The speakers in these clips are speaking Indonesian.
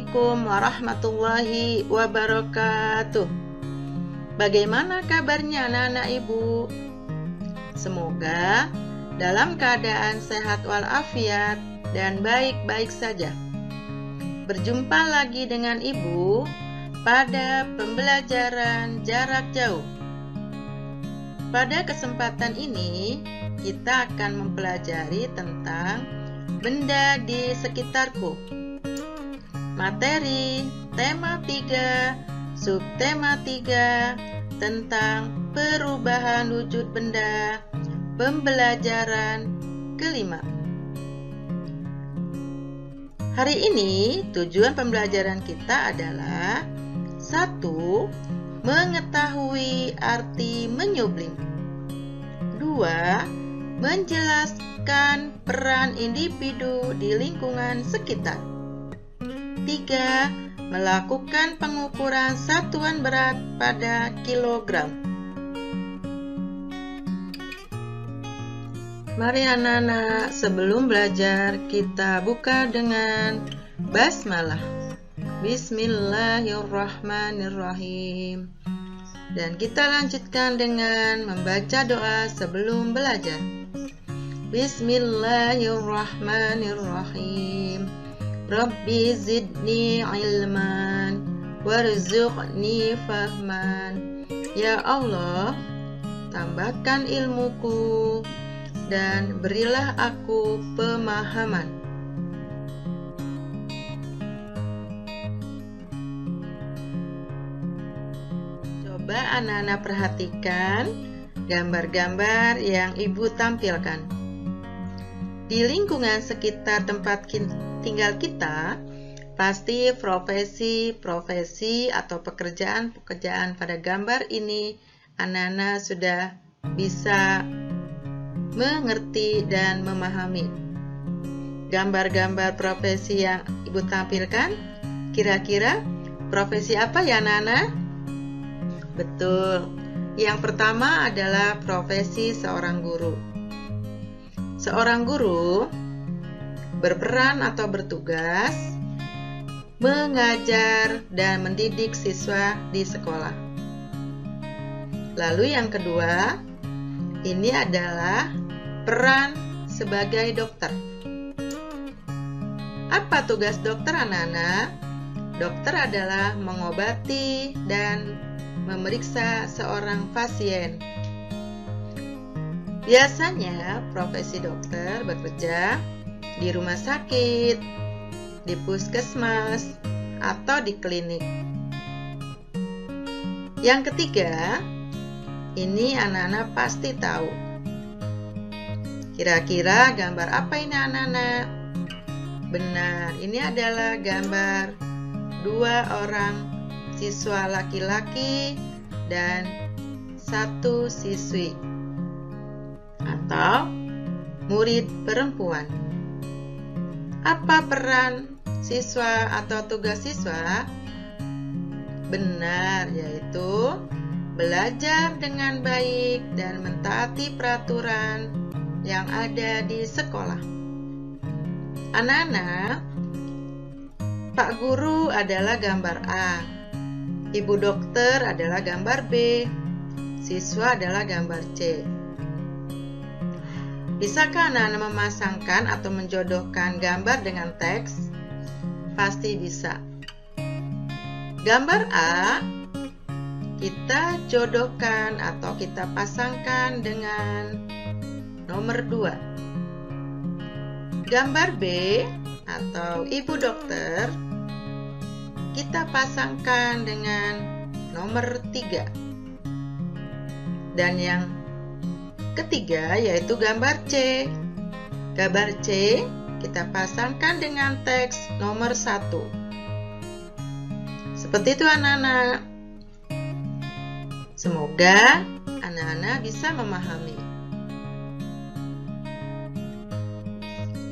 Assalamualaikum warahmatullahi wabarakatuh. Bagaimana kabarnya anak-anak ibu? Semoga dalam keadaan sehat walafiat dan baik-baik saja. Berjumpa lagi dengan ibu pada pembelajaran jarak jauh. Pada kesempatan ini, kita akan mempelajari tentang benda di sekitarku. Materi tema 3, subtema 3 tentang perubahan wujud benda, pembelajaran kelima. Hari ini tujuan pembelajaran kita adalah 1. Mengetahui arti menyublim. 2. Menjelaskan peran individu di lingkungan sekitar. 3. Melakukan pengukuran satuan berat pada kilogram. Mari anak-anak, sebelum belajar kita buka dengan basmalah. Bismillahirrahmanirrahim. Dan kita lanjutkan dengan membaca doa sebelum belajar. Bismillahirrahmanirrahim. Rabbi zidni ilman warzuqni fahman. Ya Allah, tambahkan ilmuku dan berilah aku pemahaman. Coba anak-anak perhatikan gambar-gambar yang ibu tampilkan. Di lingkungan sekitar tempat tinggal kita, pasti profesi atau pekerjaan pada gambar ini anak-anak sudah bisa mengerti dan memahami. Gambar-gambar profesi yang ibu tampilkan, kira-kira profesi apa ya anak-anak? Betul, yang pertama adalah profesi seorang guru. Seorang guru berperan atau bertugas mengajar dan mendidik siswa di sekolah. Lalu yang kedua, ini adalah peran sebagai dokter. Apa tugas dokter anak-anak? Dokter adalah mengobati dan memeriksa seorang pasien. Biasanya profesi dokter bekerja di rumah sakit, di puskesmas, atau di klinik. Yang ketiga, ini anak-anak pasti tahu. Kira-kira gambar apa ini anak-anak? Benar, ini adalah gambar 2 orang siswa laki-laki dan 1 siswi atau murid perempuan. Apa peran siswa atau tugas siswa? Benar, yaitu belajar dengan baik dan mentaati peraturan yang ada di sekolah. Anak-anak, Pak Guru adalah gambar A, Ibu Dokter adalah gambar B, siswa adalah gambar C. Bisakah anak-anak memasangkan atau menjodohkan gambar dengan teks? Pasti bisa. Gambar A kita jodohkan atau kita pasangkan dengan nomor 2. Gambar B atau Ibu Dokter kita pasangkan dengan nomor 3. Dan yang ketiga yaitu gambar C. Gambar C kita pasangkan dengan teks nomor 1. Seperti itu anak-anak. Semoga anak-anak bisa memahami.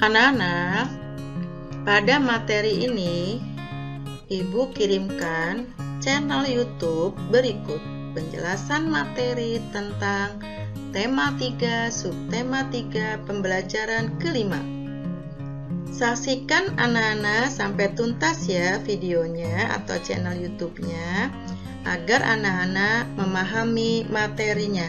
Anak-anak, pada materi ini ibu kirimkan channel YouTube berikut penjelasan materi tentang tema 3, subtema 3, pembelajaran kelima. Saksikan anak-anak sampai tuntas ya videonya atau channel YouTube-nya agar anak-anak memahami materinya.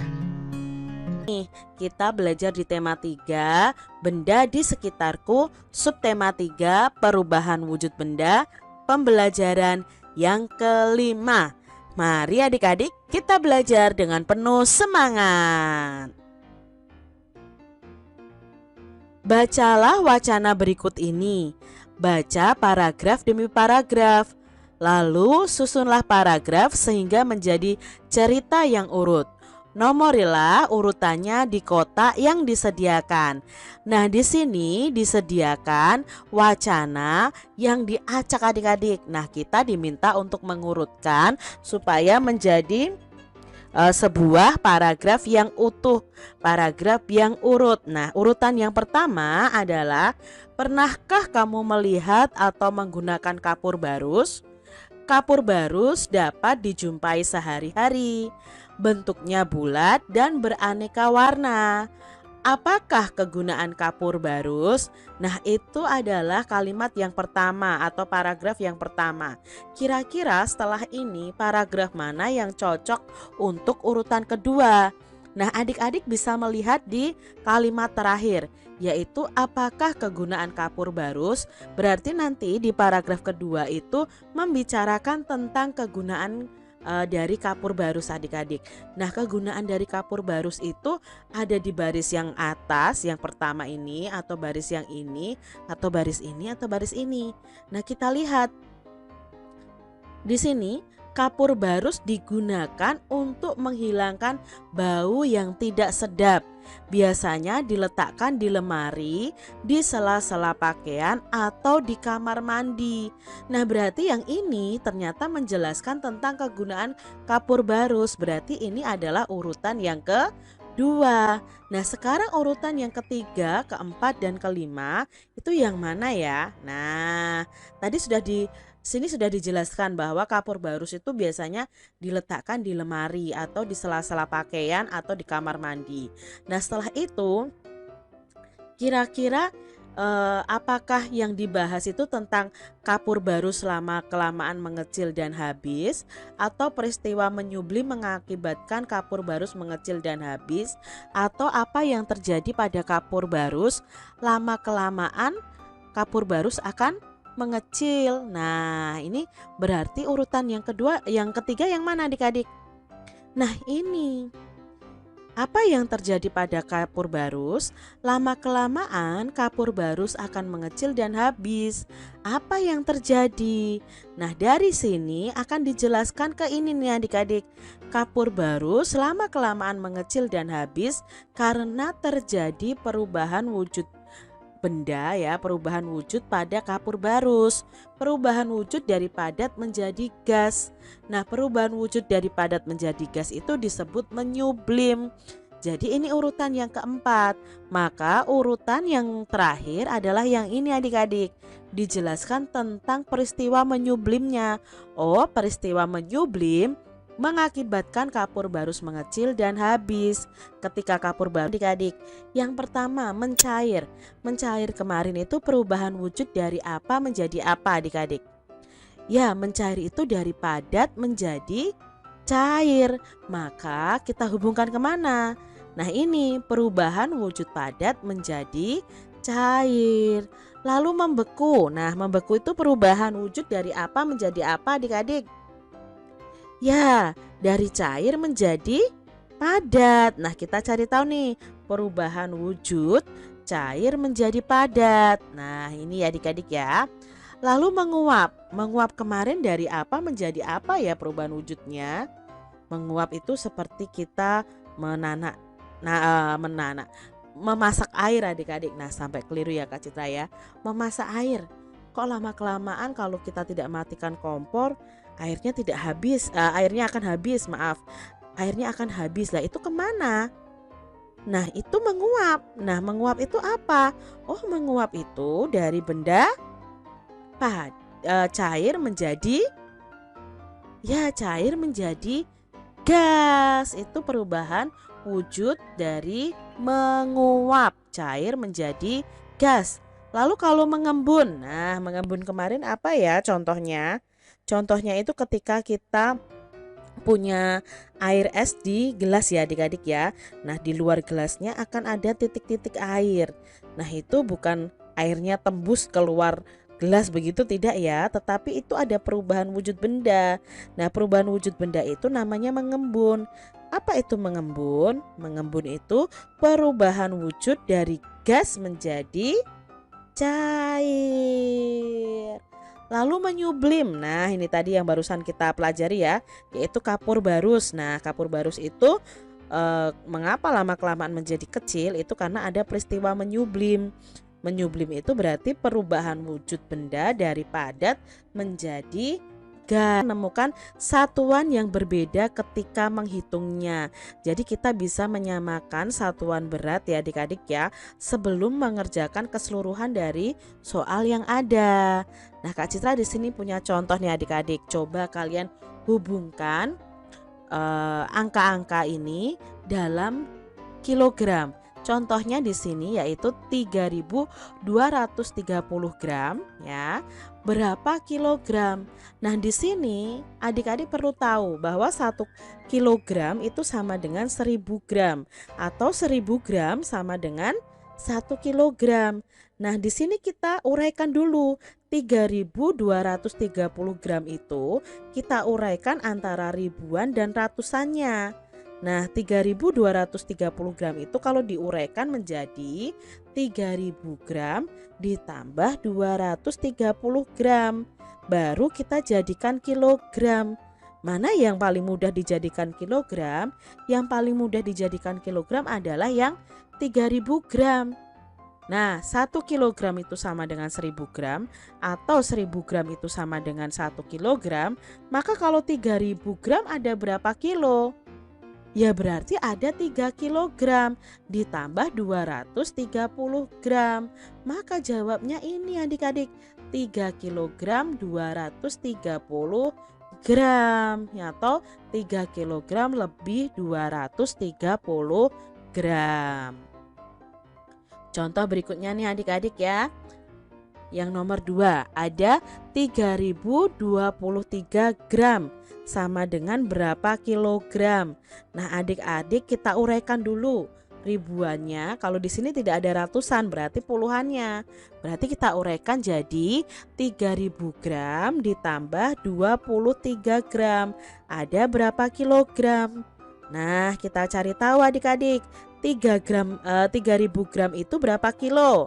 Kita belajar di tema 3, benda di sekitarku, subtema 3, perubahan wujud benda, pembelajaran yang kelima. Mari adik-adik kita belajar dengan penuh semangat. Bacalah wacana berikut ini. Baca paragraf demi paragraf. Lalu susunlah paragraf sehingga menjadi cerita yang urut. Nomorilah urutannya di kotak yang disediakan. Nah, di sini disediakan wacana yang diacak adik-adik. Nah, kita diminta untuk mengurutkan supaya menjadi sebuah paragraf yang utuh, paragraf yang urut. Nah, urutan yang pertama adalah, pernahkah kamu melihat atau menggunakan kapur barus? Kapur barus dapat dijumpai sehari-hari. Bentuknya bulat dan beraneka warna. Apakah kegunaan kapur barus? Nah, itu adalah kalimat yang pertama atau paragraf yang pertama. Kira-kira setelah ini paragraf mana yang cocok untuk urutan kedua? Nah, adik-adik bisa melihat di kalimat terakhir, yaitu apakah kegunaan kapur barus. Berarti nanti di paragraf kedua itu membicarakan tentang kegunaan dari kapur barus adik-adik. Nah, kegunaan dari kapur barus itu ada di baris yang atas, yang pertama ini, atau baris yang ini, atau baris ini, atau baris ini. Nah, kita lihat di sini kapur barus digunakan untuk menghilangkan bau yang tidak sedap. Biasanya diletakkan di lemari, di sela-sela pakaian, atau di kamar mandi. Nah, berarti yang ini ternyata menjelaskan tentang kegunaan kapur barus. Berarti ini adalah urutan yang kedua. Nah, sekarang urutan yang ketiga, keempat, dan kelima itu yang mana ya? Nah, tadi sini sudah dijelaskan bahwa kapur barus itu biasanya diletakkan di lemari atau di sela-sela pakaian atau di kamar mandi. Nah, setelah itu kira-kira apakah yang dibahas itu tentang kapur barus lama-kelamaan mengecil dan habis, atau peristiwa menyublim mengakibatkan kapur barus mengecil dan habis, atau apa yang terjadi pada kapur barus lama-kelamaan kapur barus akan mengecil. Nah, ini berarti urutan yang kedua, yang ketiga yang mana adik-adik? Nah, ini apa yang terjadi pada kapur barus? Lama-kelamaan kapur barus akan mengecil dan habis. Apa yang terjadi? Nah, dari sini akan dijelaskan ke ini nih adik-adik. Kapur barus lama-kelamaan mengecil dan habis karena terjadi perubahan wujud benda ya, perubahan wujud pada kapur barus. Perubahan wujud dari padat menjadi gas. Nah, perubahan wujud dari padat menjadi gas itu disebut menyublim. Jadi ini urutan yang keempat. Maka urutan yang terakhir adalah yang ini adik-adik. Dijelaskan tentang peristiwa menyublimnya. Oh, peristiwa menyublim mengakibatkan kapur barus mengecil dan habis. Ketika kapur barus adik-adik, yang pertama mencair. Mencair kemarin itu perubahan wujud dari apa menjadi apa adik-adik? Ya, mencair itu dari padat menjadi cair. Maka kita hubungkan kemana? Nah, ini perubahan wujud padat menjadi cair. Lalu membeku. Nah, membeku itu perubahan wujud dari apa menjadi apa adik-adik? Ya, dari cair menjadi padat. Nah, kita cari tahu nih, perubahan wujud cair menjadi padat. Nah, ini ya adik-adik ya. Lalu menguap. Menguap kemarin dari apa menjadi apa ya perubahan wujudnya? Menguap itu seperti kita menanak. Memasak air adik-adik. Nah, sampai keliru ya Kak Citra ya. Memasak air. Kok lama-kelamaan kalau kita tidak matikan kompor, airnya akan habis lah. Itu kemana? Nah, itu menguap. Nah, menguap itu apa? Oh, menguap itu dari benda cair menjadi gas. Itu perubahan wujud dari menguap, cair menjadi gas. Lalu kalau mengembun, nah mengembun kemarin apa ya contohnya? Contohnya itu ketika kita punya air es di gelas ya adik-adik ya. Nah di luar gelasnya akan ada titik-titik air. Nah itu bukan airnya tembus keluar gelas begitu tidak ya, tetapi itu ada perubahan wujud benda. Nah perubahan wujud benda itu namanya mengembun. Apa itu mengembun? Mengembun itu perubahan wujud dari gas menjadi cair. Lalu menyublim. Nah, ini tadi yang barusan kita pelajari ya, yaitu kapur barus. Nah, kapur barus itu mengapa lama-kelamaan menjadi kecil? Itu karena ada peristiwa menyublim. Menyublim itu berarti perubahan wujud benda dari padat menjadi gas. Menemukan satuan yang berbeda ketika menghitungnya. Jadi kita bisa menyamakan satuan berat ya adik-adik ya sebelum mengerjakan keseluruhan dari soal yang ada. Nah, Kak Citra di sini punya contoh nih adik-adik. Coba kalian hubungkan angka-angka ini dalam kilogram. Contohnya di sini yaitu 3.230 gram ya. Berapa kilogram? Nah, di sini adik-adik perlu tahu bahwa 1 kilogram itu sama dengan 1.000 gram atau 1.000 gram sama dengan 1 kilogram. Nah, di sini kita uraikan dulu 3.230 gram itu kita uraikan antara ribuan dan ratusannya. Nah, 3.230 gram itu kalau diuraikan menjadi 3.000 gram ditambah 230 gram. Baru kita jadikan kilogram. Mana yang paling mudah dijadikan kilogram? Yang paling mudah dijadikan kilogram adalah yang 3.000 gram. Nah, 1 kilogram itu sama dengan 1.000 gram atau 1.000 gram itu sama dengan 1 kilogram. Maka kalau 3.000 gram ada berapa kilo? Ya berarti ada 3 kilogram ditambah 230 gram. Maka jawabnya ini adik-adik, 3 kilogram 230 gram atau 3 kilogram lebih 230 gram. Contoh berikutnya nih adik-adik ya. Yang nomor 2 ada 3.023 gram sama dengan berapa kilogram. Nah adik-adik kita uraikan dulu ribuannya. Kalau di sini tidak ada ratusan berarti puluhannya. Berarti kita uraikan jadi 3.000 gram ditambah 23 gram. Ada berapa kilogram? Nah kita cari tahu adik-adik. 3.000 gram itu berapa kilo?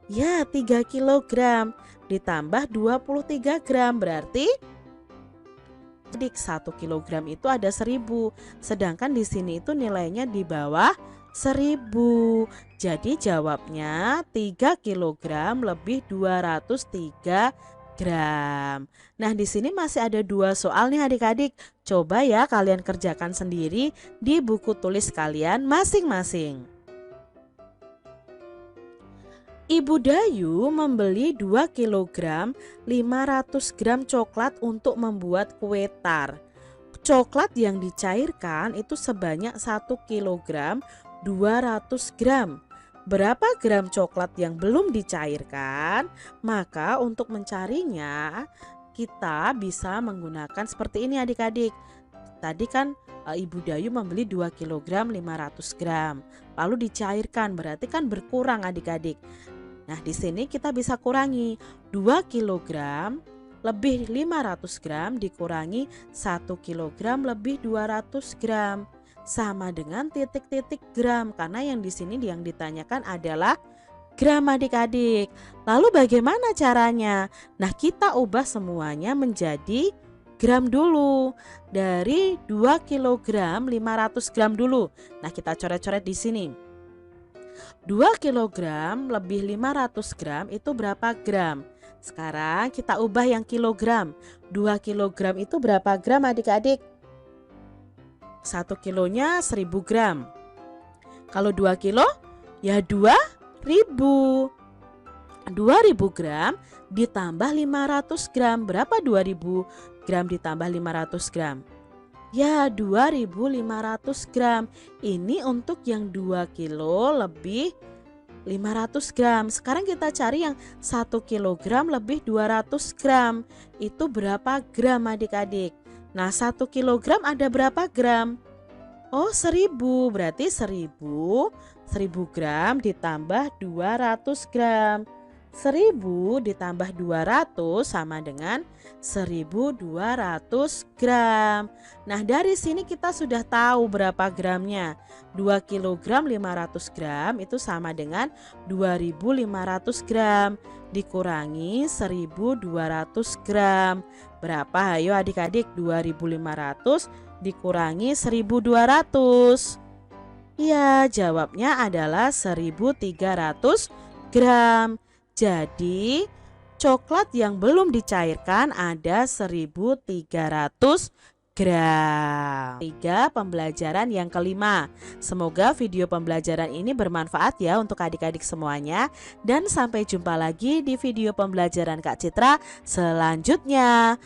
Ya 3 kilogram ditambah 23 gram berarti 1 kilogram itu ada 1.000. Sedangkan di sini itu nilainya di bawah 1.000. Jadi jawabnya 3 kilogram lebih 203 gram. Nah di sini masih ada 2 soal nih adik-adik. Coba ya kalian kerjakan sendiri di buku tulis kalian masing-masing. Ibu Dayu membeli 2 kg 500 gram coklat untuk membuat kue tar. Coklat yang dicairkan itu sebanyak 1 kg 200 gram. Berapa gram coklat yang belum dicairkan? Maka untuk mencarinya kita bisa menggunakan seperti ini adik-adik. Tadi kan Ibu Dayu membeli 2 kg 500 gram. Lalu dicairkan berarti kan berkurang adik-adik. Nah, di sini kita bisa kurangi 2 kg lebih 500 gram dikurangi 1 kg lebih 200 gram sama dengan titik-titik gram karena yang di sini yang ditanyakan adalah gram adik-adik. Lalu bagaimana caranya? Nah, kita ubah semuanya menjadi gram dulu. Dari 2 kg 500 gram dulu. Nah, kita coret-coret di sini. 2 kg lebih 500 gram itu berapa gram? Sekarang kita ubah yang kilogram. 2 kg itu berapa gram adik-adik? 1 kilonya 1.000 gram. Kalau 2 kilo ya 2.000. 2.000 gram ditambah 500 gram. Berapa 2.000 gram ditambah 500 gram? Ya 2.500 gram. Ini untuk yang 2 kilo lebih 500 gram. Sekarang kita cari yang 1 kilogram lebih 200 gram. Itu berapa gram adik-adik? Nah, 1 kilogram ada berapa gram? Oh, 1000. Berarti 1000 gram ditambah 200 gram. 1000 ditambah 200 sama dengan 1200 gram. Nah, dari sini kita sudah tahu berapa gramnya. 2 kilogram 500 gram itu sama dengan 2500 gram dikurangi 1200 gram. Berapa? Ayo adik-adik, 2500 dikurangi 1200. Iya, jawabnya adalah 1300 gram. Jadi, coklat yang belum dicairkan ada 1300 gram. 3. Pembelajaran yang kelima. Semoga video pembelajaran ini bermanfaat ya untuk adik-adik semuanya. Dan sampai jumpa lagi di video pembelajaran Kak Citra selanjutnya.